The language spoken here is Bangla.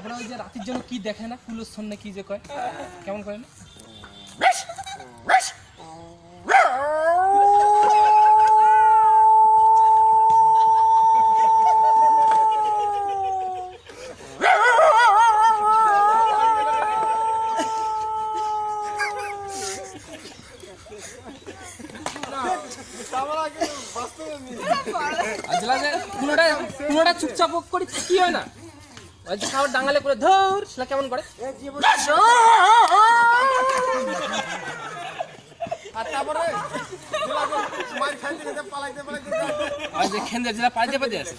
তারপরে ওই যে রাতের জন্য কি দেখে না কুলোর সন্ধ্যে কি যে কয় কেমন করে না কোনোটা চুপচাপ করি কি হয় না ওই যে খাবার ডাঙালে করে ধর সেটা কেমন করে আর তারপরে পালাইতে আর যে খেন্দে যেটা পাইতে পাইতে আছে